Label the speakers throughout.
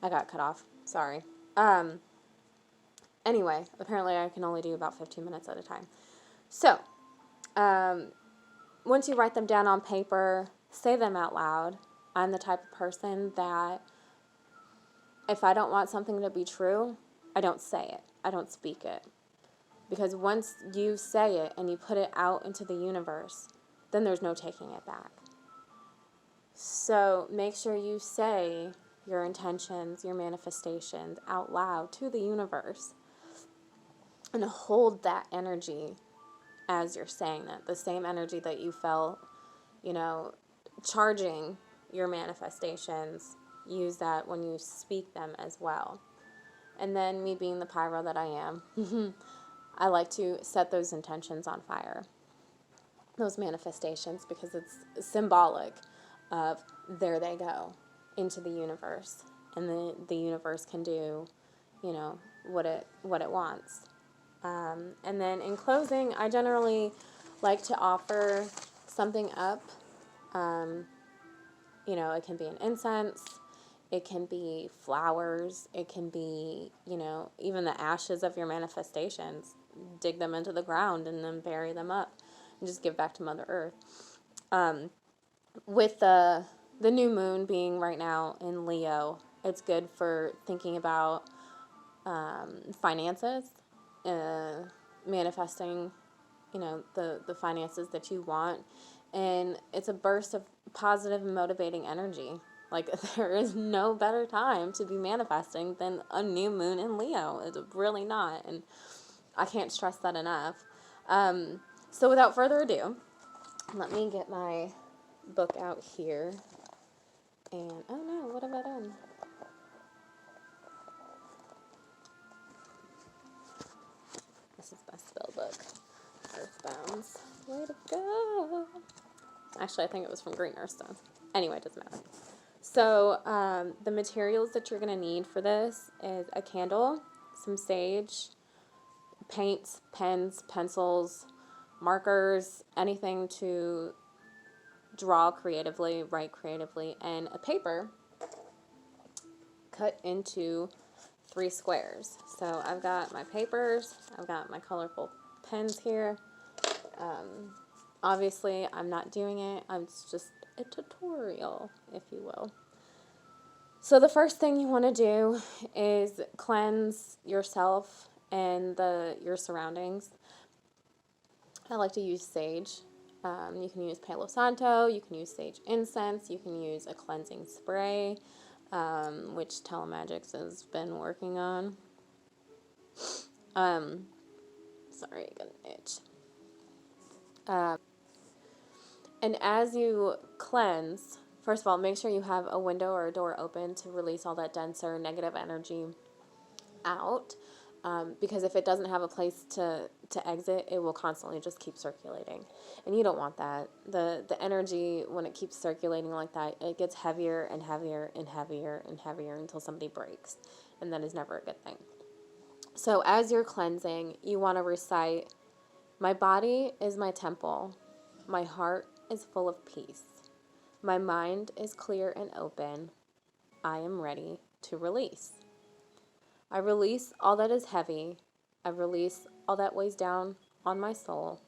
Speaker 1: I got cut off. Sorry. Anyway, apparently I can only do about 15 minutes at a time. So, once you write them down on paper, say them out loud. I'm the type of person that if I don't want something to be true, I don't say it. I don't speak it. Because once you say it and you put it out into the universe, then there's no taking it back. So make sure you say your intentions, your manifestations out loud to the universe. And hold that energy as you're saying that. The same energy that you felt, charging your manifestations. Use that when you speak them as well. And then me being the pyro that I am, I like to set those intentions on fire. Those manifestations, because it's symbolic of there they go into the universe. And the universe can do, what it wants. And then in closing, I generally like to offer something up. It can be an incense, it can be flowers, it can be, even the ashes of your manifestations. Dig them into the ground and then bury them up and just give back to Mother Earth. With the new moon being right now in Leo, it's good for thinking about finances, manifesting, the finances that you want. And it's a burst of positive and motivating energy. Like, there is no better time to be manifesting than a new moon in Leo. It's really not. And I can't stress that enough. So without further ado, let me get my book out here. And, oh no, what have I done? This is my spell book. Earthbounds. Way to go. Actually, I think it was from Green Earthstones. Anyway, it doesn't matter. So, the materials that you're going to need for this is a candle, some sage, paints, pens, pencils, markers, anything to draw creatively, write creatively, and a paper cut into 3 squares. So I've got my papers, I've got my colorful pens here. Obviously, I'm not doing it. It's just a tutorial, if you will. So the first thing you want to do is cleanse yourself and your surroundings. I like to use sage. You can use Palo Santo, you can use sage incense, you can use a cleansing spray, which Telemagicks has been working on. Sorry, I got an itch. And as you cleanse, first of all, make sure you have a window or a door open to release all that denser negative energy out. Because if it doesn't have a place to exit, it will constantly just keep circulating. And you don't want that. The energy, when it keeps circulating like that, it gets heavier and heavier and heavier and heavier until somebody breaks. And that is never a good thing. So as you're cleansing, you want to recite, "My body is my temple. My heart is full of peace. My mind is clear and open. I am ready to release. I release all that is heavy. I release all that weighs down on my soul.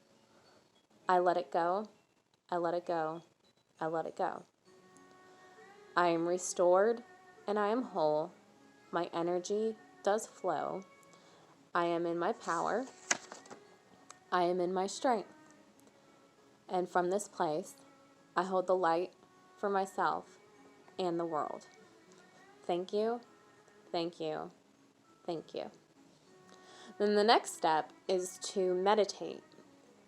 Speaker 1: I let it go. I let it go. I let it go. I am restored and I am whole. My energy does flow. I am in my power. I am in my strength. And from this place, I hold the light for myself and the world. Thank you. Thank you. Thank you." Then the next step is to meditate.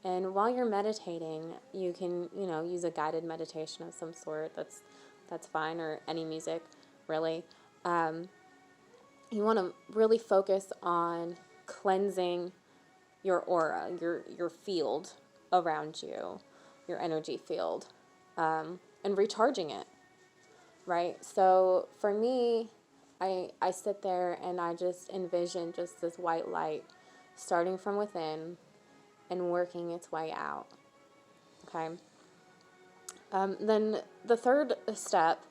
Speaker 1: And while you're meditating, you can, use a guided meditation of some sort. That's fine, or any music, really. You want to really focus on cleansing your aura, your field around you, your energy field, and recharging it, right? So for me, I sit there and I just envision just this white light starting from within and working its way out, okay? Then the third step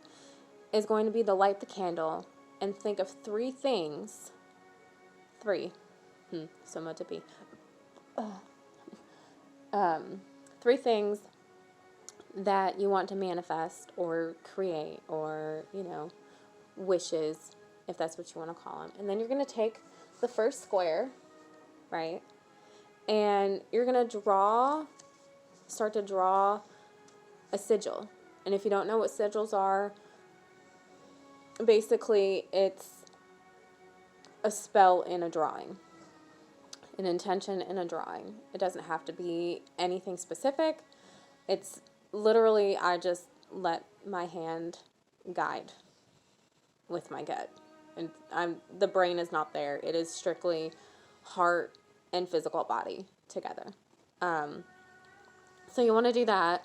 Speaker 1: is going to be to light the candle and think of three things. Three. So much to be. Three things that you want to manifest or create, or, wishes, if that's what you want to call them. And then you're going to take the first square, right? And you're going to start to draw a sigil. And if you don't know what sigils are, basically it's a spell in a drawing, an intention in a drawing. It doesn't have to be anything specific. It's literally, I just let my hand guide with my gut. And the brain is not there. It is strictly heart and physical body together. So you want to do that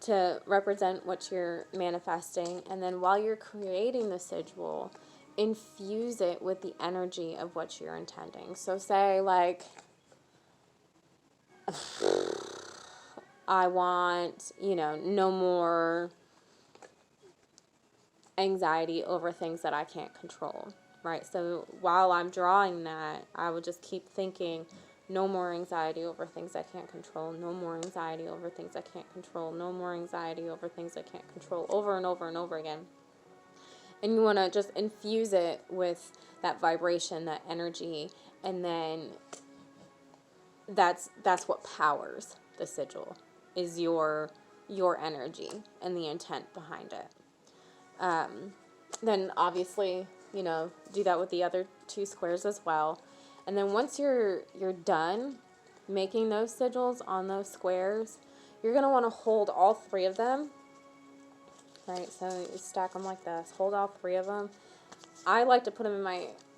Speaker 1: to represent what you're manifesting. And then while you're creating the sigil, infuse it with the energy of what you're intending. So say, like, I want, no more anxiety over things that I can't control, right? So while I'm drawing that, I would just keep thinking, no more anxiety over things I can't control, no more anxiety over things I can't control, no more anxiety over things I can't control, over and over and over again. And you want to just infuse it with that vibration, that energy, and then that's what powers the sigil, is your energy and the intent behind it. Then obviously, do that with the other two squares as well. And then once you're done making those sigils on those squares, you're going to want to hold all three of them. Right, so you stack them like this. Hold all three of them. I like to put them in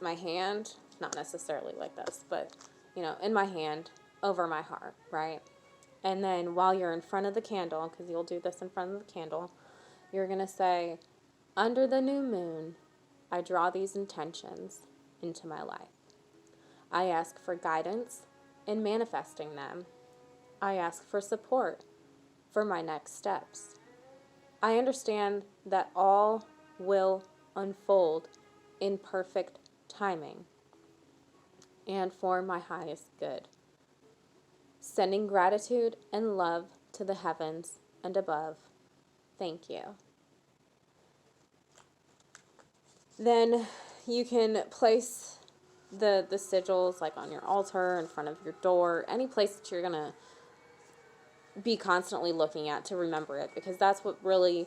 Speaker 1: my hand, not necessarily like this, but, in my hand over my heart, right? And then while you're in front of the candle, because you'll do this in front of the candle, you're going to say, under the new moon, I draw these intentions into my life. I ask for guidance in manifesting them. I ask for support for my next steps. I understand that all will unfold in perfect timing and for my highest good. Sending gratitude and love to the heavens and above. Thank you. Then you can place the sigils like on your altar, in front of your door, any place that you're going to be constantly looking at to remember it, because that's what really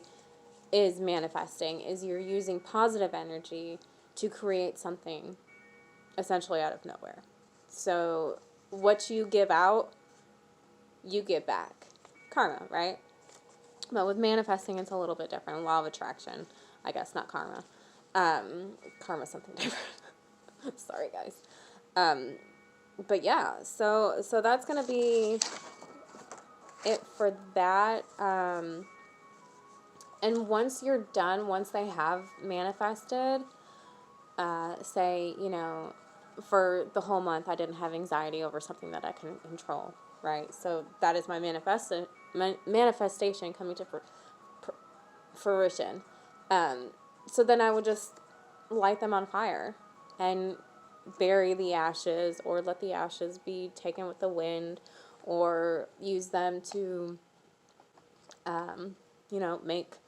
Speaker 1: is manifesting, is you're using positive energy to create something essentially out of nowhere. So what you give out, you get back. Karma, right? But with manifesting, it's a little bit different. Law of attraction, I guess, not karma. Karma's something different. Sorry, guys. But yeah, so that's going to be it for that. And once you're done, once they have manifested, say, for the whole month I didn't have anxiety over something that I can control, right? So that is my manifestation coming to fruition. So then I would just light them on fire and bury the ashes, or let the ashes be taken with the wind, or use them to, make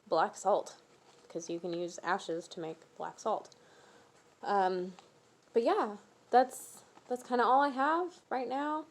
Speaker 1: black salt, because you can use ashes to make black salt. But yeah, that's kind of all I have right now.